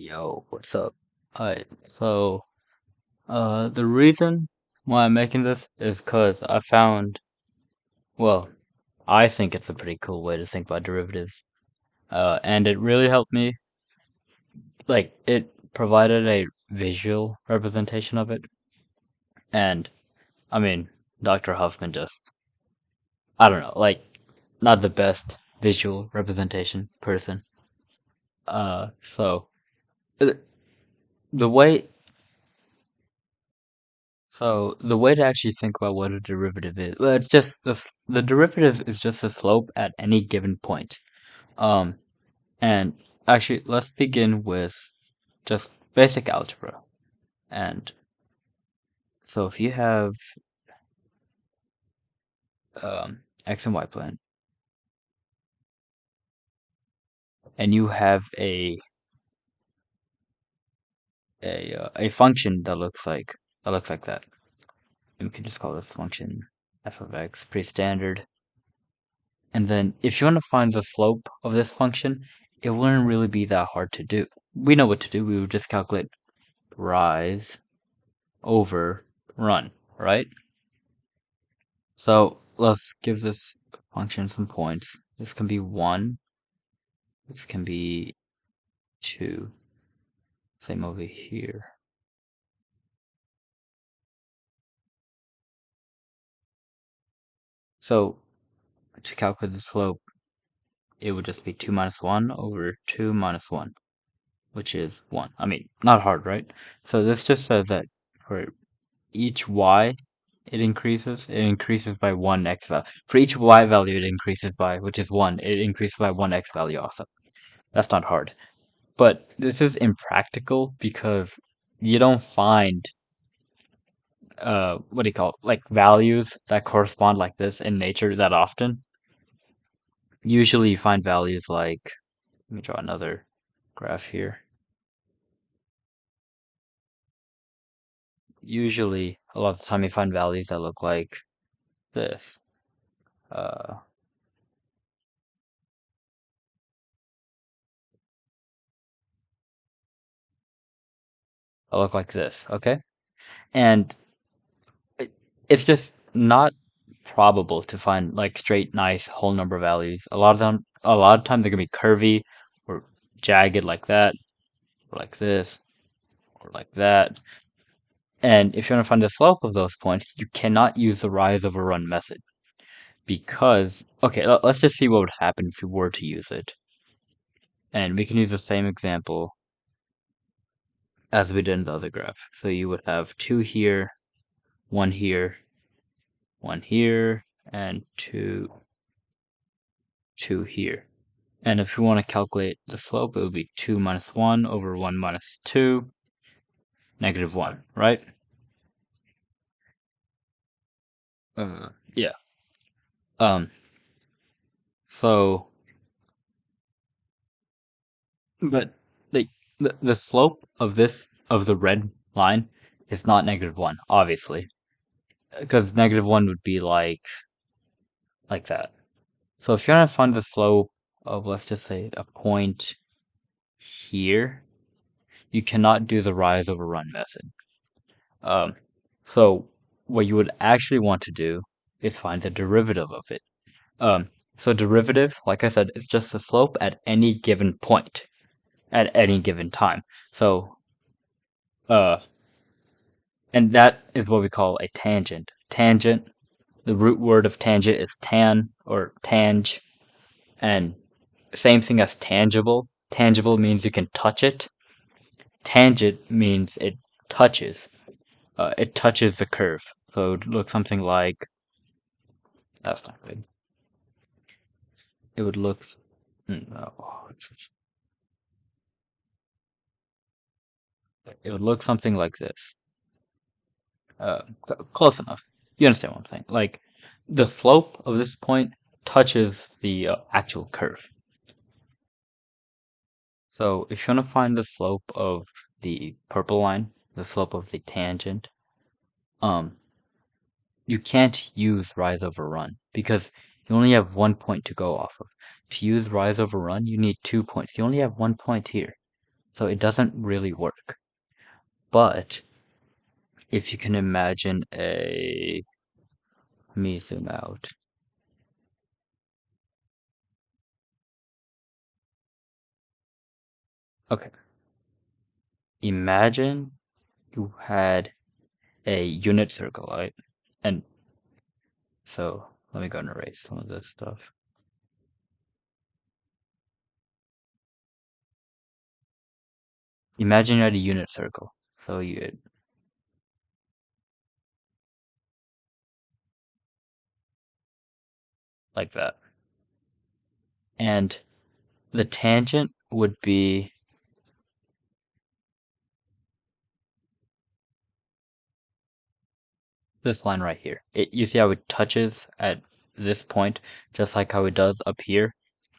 Yo, what's up? Alright, the reason why I'm making this is because well, I think it's a pretty cool way to think about derivatives. And it really helped me, it provided a visual representation of it. And, I mean, Dr. Huffman just, I don't know, not the best visual representation person. Uh, so, uh, the way the way to actually think about what a derivative is, well, it's just the derivative is just the slope at any given point. Um, and actually, let's begin with just basic algebra. And so if you have x and y plane, and you have a function that looks like that, and we can just call this function f of x, pretty standard. And then if you want to find the slope of this function, it wouldn't really be that hard to do. We know what to do. We would just calculate rise over run, right? So let's give this function some points. This can be 1. This can be 2. Same over here. So to calculate the slope, it would just be 2 minus 1 over 2 minus 1, which is 1. I mean, not hard, right? So this just says that for each y it increases by 1 x value. For each y value it increases by, which is 1, it increases by 1 x value also. That's not hard. But this is impractical because you don't find, what do you call it? Like values that correspond like this in nature that often. Usually you find values like, let me draw another graph here. Usually, a lot of the time you find values that look like this. Uh, that look like this, okay? And it's just not probable to find like straight, nice whole number values. A lot of times they're gonna be curvy or jagged like that, or like this, or like that. And if you want to find the slope of those points, you cannot use the rise over run method because, okay, let's just see what would happen if we were to use it. And we can use the same example as we did in the other graph. So you would have 2 here, 1 here, 1 here, and 2 here. And if we want to calculate the slope, it would be 2 minus 1 over 1 minus 2, negative 1, right? Yeah. Um, so, but the, the slope of of the red line, is not negative 1, obviously. Because negative 1 would be like that. So if you're going to find the slope of, let's just say, a point here, you cannot do the rise over run method. Um, so what you would actually want to do is find the derivative of it. Um, so derivative, like I said, is just the slope at any given point, at any given time. So, uh, and that is what we call a tangent. Tangent, the root word of tangent is tan or tang, and same thing as tangible. Tangible means you can touch it. Tangent means touches. It touches the curve. So it would look something like, that's not good. It would look, no, it would look something like this. Close enough. You understand what I'm saying? Like the slope of this point touches the actual curve. So if you want to find the slope of the purple line, the slope of the tangent, um, you can't use rise over run because you only have 1 point to go off of. To use rise over run, you need 2 points. You only have 1 point here. So it doesn't really work. But if you can imagine let me zoom out. Okay, imagine you had a unit circle, right? And so let me go and erase some of this stuff. Imagine you had a unit circle. So you had like that. And the tangent would be this line right here. You see how it touches at this point, just like how it does up here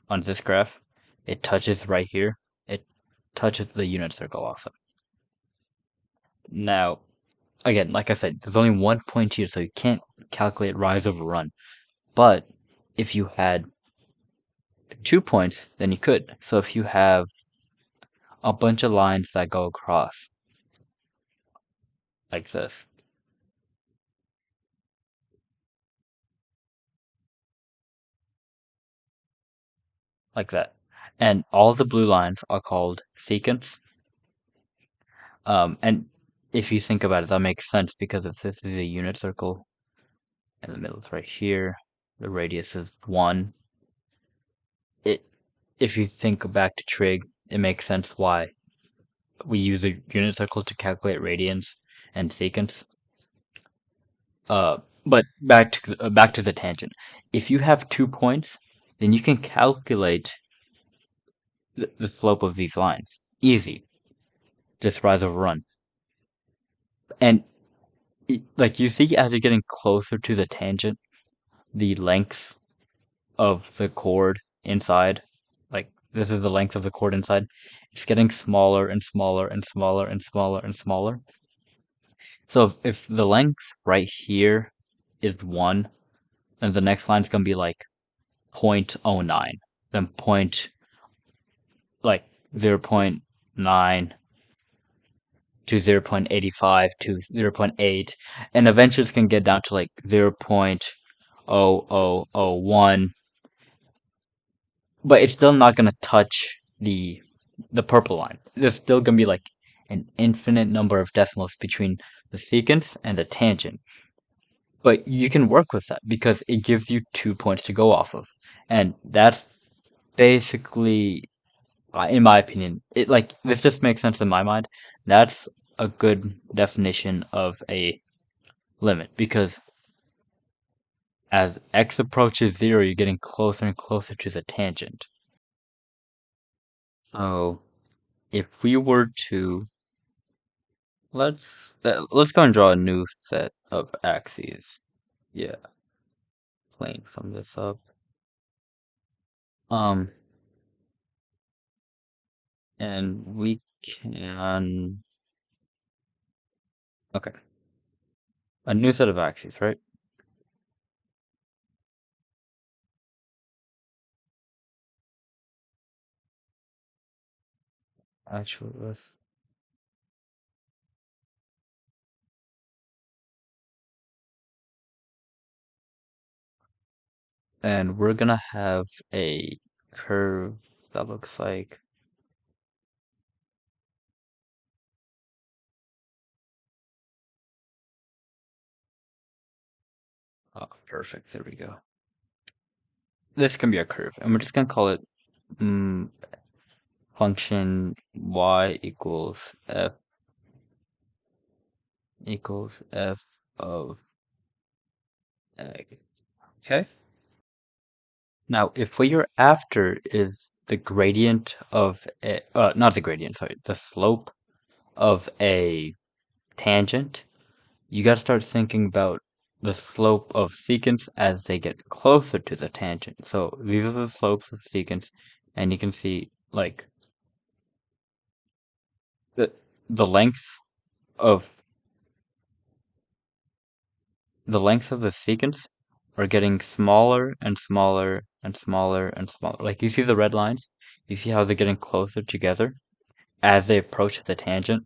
on this graph. It touches right here. It touches the unit circle also. Now, again, like I said, there's only one point here, so you can't calculate rise over run. But if you had 2 points, then you could. So if you have a bunch of lines that go across like this, like that, and all the blue lines are called secants. And if you think about it, that makes sense because if this is a unit circle and the middle is right here, the radius is 1. It, if you think back to trig, it makes sense why we use a unit circle to calculate radians and secants. But back to the tangent. If you have 2 points, then you can calculate the slope of these lines. Easy. Just rise over run. And like you see, as you're getting closer to the tangent, the length of the chord inside, like this is the length of the chord inside, it's getting smaller and smaller and smaller and smaller and smaller. So if the length right here is 1, then the next line's gonna be like 0.09, then like 0.9 to 0.85 to 0.8, and eventually it's gonna get down to like 0.0001, but it's still not gonna touch the purple line. There's still gonna be like an infinite number of decimals between the secant and the tangent. But you can work with that because it gives you 2 points to go off of. And that's basically, in my opinion, it like this just makes sense in my mind. That's a good definition of a limit because as x approaches 0, you're getting closer and closer to the tangent. So if we were to let's go and draw a new set of axes. Yeah, clean some of this up. Um, and we can okay, a new set of axes, right? Actually, let's and we're gonna have a curve that looks like oh, perfect. There we go. This can be a curve, and we're just gonna call it mm, function y equals f of x. Okay. Now, if what you're after is the gradient of not the gradient, sorry, the slope of a tangent, you got to start thinking about the slope of secants as they get closer to the tangent. So these are the slopes of secants, and you can see like the the length of the length of the secants are getting smaller and smaller and smaller and smaller. Like you see the red lines, you see how they're getting closer together. as they approach the tangent.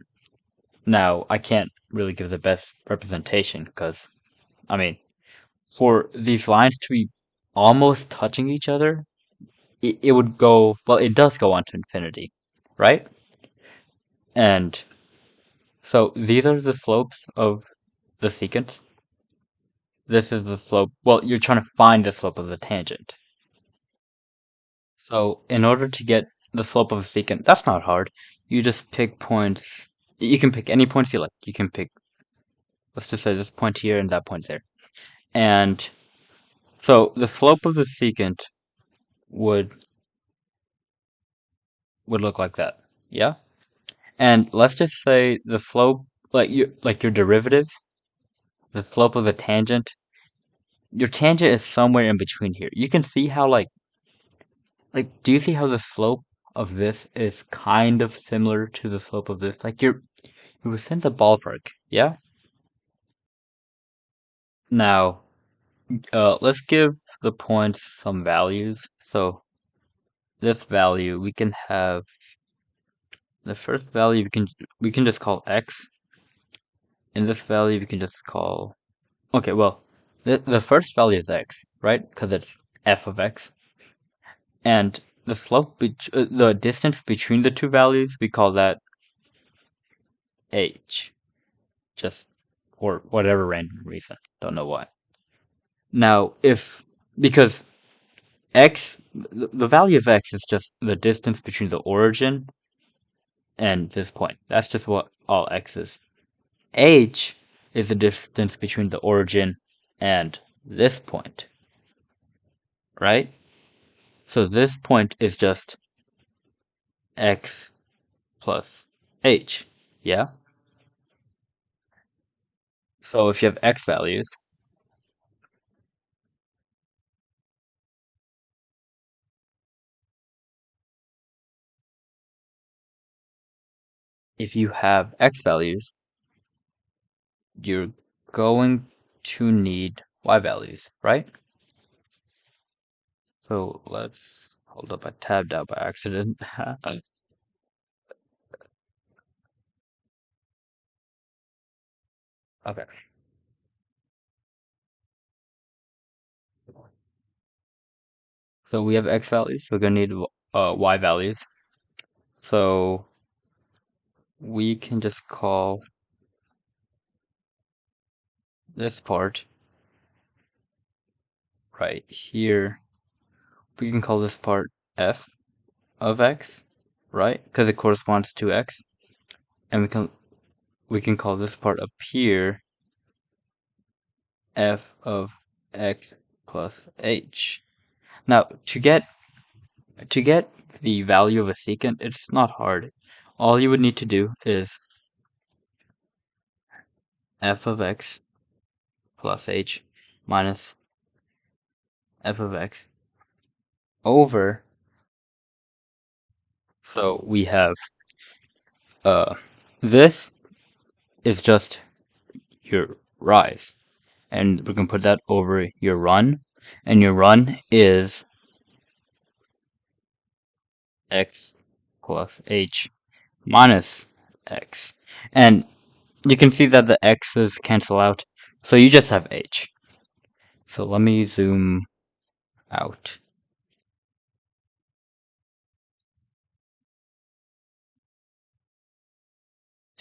Now, I can't really give the best representation because, I mean, for these lines to be almost touching each other, it would go, well, it does go on to infinity, right? And so these are the slopes of the secant. This is the slope. Well, you're trying to find the slope of the tangent. So in order to get the slope of a secant, that's not hard. You just pick points. You can pick any points you like. You can pick, let's just say this point here and that point there. And so the slope of the secant would look like that. Yeah? And let's just say the slope, like your derivative, the slope of the tangent, your tangent is somewhere in between here. You can see how do you see how the slope of this is kind of similar to the slope of this? Like you're within the ballpark, yeah? Now, let's give the points some values. So this value we can have the first value we can just call x, and this value we can just call okay. Well, the first value is x, right? Because it's f of x, and the the distance between the two values we call that h, just for whatever random reason. Don't know why. Now, if because x, the value of x is just the distance between the origin and this point. That's just what all x is. H is the distance between the origin and this point, right? So this point is just x plus h, yeah? So if you have x values, if you have x values, you're going to need y values, right? So let's hold up, I tabbed out by accident. Okay. So we have x values, we're gonna need y values. So we can just call this part right here, we can call this part f of x, right? Because it corresponds to x. And we can call this part up here f of x plus h. Now, to get the value of a secant, it's not hard. All you would need to do is f of x plus h minus f of x over. So we have uh this is just your rise, and we can put that over your run, and your run is x plus h minus x. And you can see that the x's cancel out, so you just have h. So let me zoom out.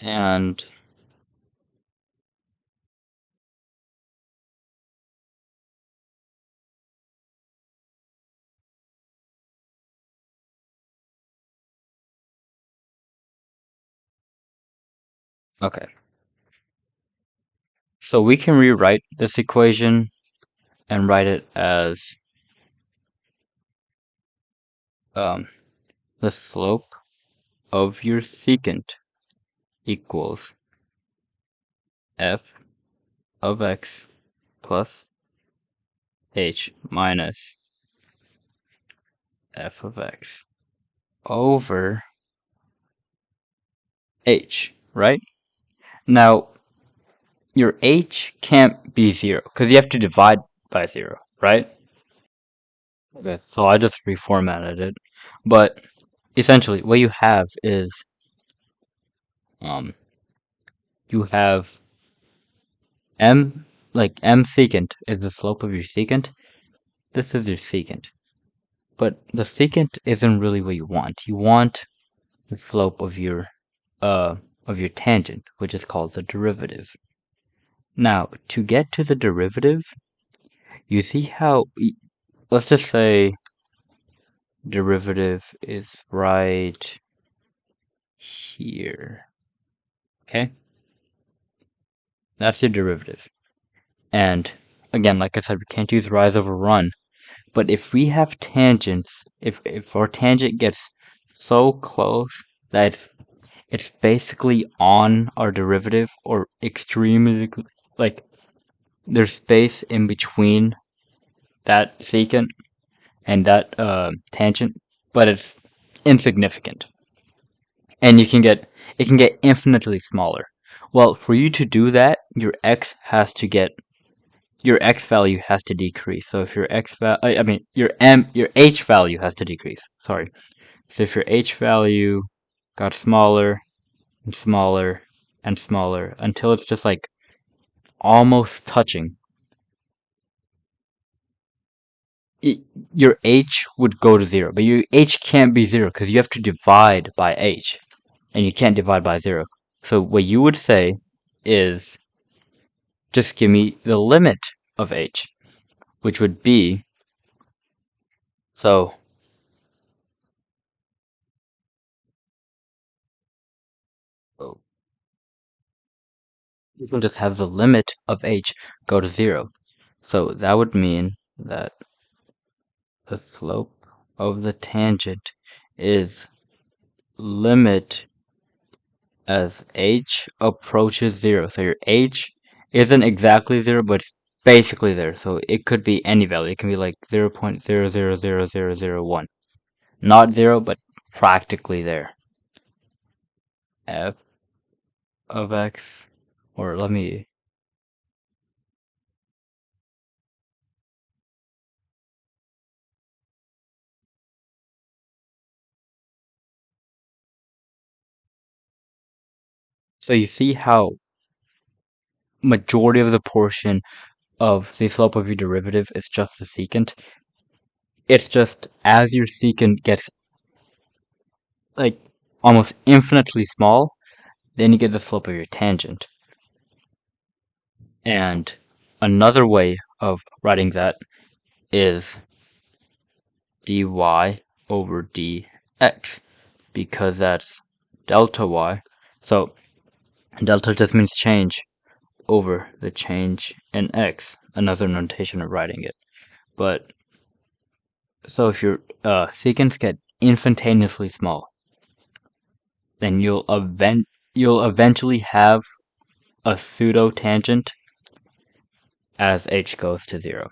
And okay, so we can rewrite this equation and write it as um, the slope of your secant equals f of x plus h minus f of x over h, right? Now, your h can't be 0 because you have to divide by 0, right? Okay, so I just reformatted it. But essentially, what you have is you have m, like m secant is the slope of your secant. This is your secant. But the secant isn't really what you want. You want the slope of your tangent, which is called the derivative. Now, to get to the derivative, you see how, let's just say derivative is right here. Okay? That's your derivative. And again, like I said, we can't use rise over run. But if we have tangents, if our tangent gets so close that it's basically on our derivative or extremely, like, there's space in between that secant and that tangent, but it's insignificant. And it can get infinitely smaller. Well, for you to do that, your x value has to decrease. So if your your h value has to decrease. Sorry. So if your h value got smaller and smaller and smaller until it's just like almost touching, your h would go to 0, but your h can't be 0 because you have to divide by h, and you can't divide by 0. So what you would say is, just give me the limit of h, which would be, so you can just have the limit of h go to 0. So that would mean that the slope of the tangent is limit as h approaches 0. So your h isn't exactly 0, but it's basically there. So it could be any value. It can be like 0.000001. Not 0, but practically there. F of x, or let me... So you see how majority of the portion of the slope of your derivative is just the secant. It's just as your secant gets like almost infinitely small, then you get the slope of your tangent. And another way of writing that is dy over dx, because that's delta y. So delta just means change over the change in x, another notation of writing it. But so if your secants get instantaneously small, then you'll eventually have a pseudo tangent as h goes to 0.